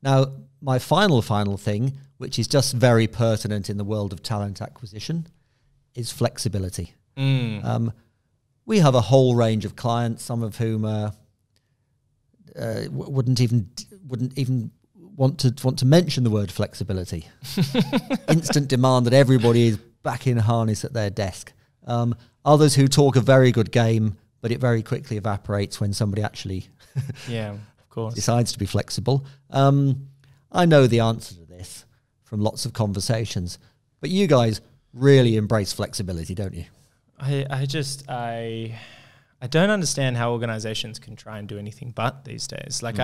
Now, my final thing, which is just very pertinent in the world of talent acquisition, is flexibility. We have a whole range of clients, some of whom wouldn't even want to mention the word flexibility. Instant demand that everybody is back in harness at their desk. Others who talk a very good game, but it very quickly evaporates when somebody actually of course, decides to be flexible. I know the answer to this from lots of conversations, but you guys really embrace flexibility, don't you? I don't understand how organizations can try and do anything but these days. Like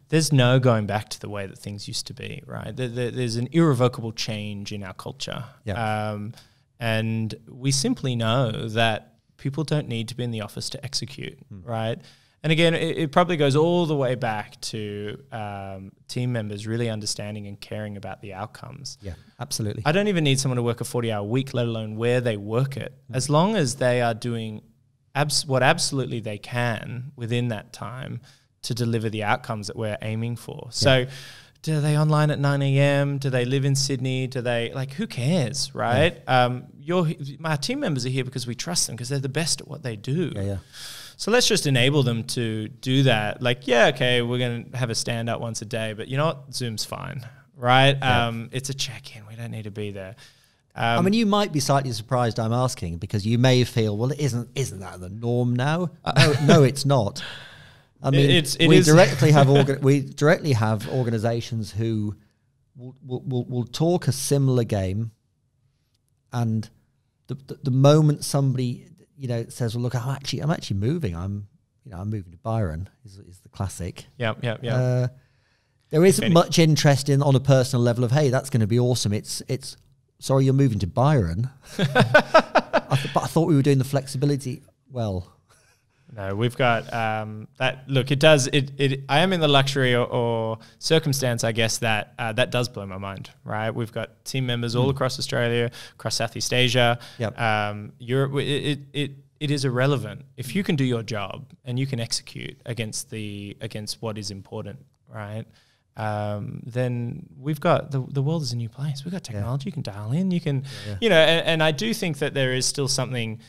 there's no going back to the way that things used to be, right? There's an irrevocable change in our culture. And we simply know that people don't need to be in the office to execute, right? And again, it probably goes all the way back to team members really understanding and caring about the outcomes. Yeah, absolutely. I don't even need someone to work a 40-hour week, let alone where they work it. As long as they are doing what absolutely they can within that time to deliver the outcomes that we're aiming for. So do they online at 9 a.m.? Do they live in Sydney? Do they, like, who cares, right? My team members are here because we trust them because they're the best at what they do. So let's just enable them to do that. Like, okay, we're going to have a stand-up once a day, but you know what? Zoom's fine, right? It's a check-in. We don't need to be there. I mean, you might be slightly surprised I'm asking because you may feel, well, isn't that the norm now? No, it's not. I mean, we directly have organizations who will talk a similar game, and the moment somebody says, well, look, I'm actually moving. I'm moving to Byron is the classic. Yeah. There isn't much interest on a personal level of, hey, that's going to be awesome. It's sorry, you're moving to Byron. But I thought we were doing the flexibility well. No, we've got that. Look, it does. I am in the luxury or circumstance, I guess, that that does blow my mind. Right, we've got team members all across Australia, across Southeast Asia, Europe. It is irrelevant if you can do your job and you can execute against what is important. Right. Then we've got the world is a new place. We've got technology. You can dial in. You can, and I do think that there is still something.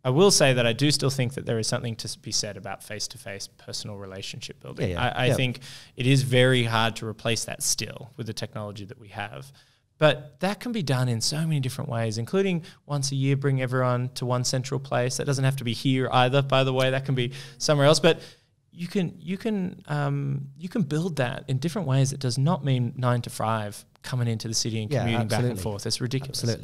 I will say that I do still think that there is something to be said about face-to-face personal relationship building. I think it is very hard to replace that still with the technology that we have. But that can be done in so many different ways, including once a year bring everyone to one central place. That doesn't have to be here either, by the way. That can be somewhere else. But you can build that in different ways. It does not mean 9 to 5 coming into the city and commuting back and forth. It's ridiculous. Absolutely.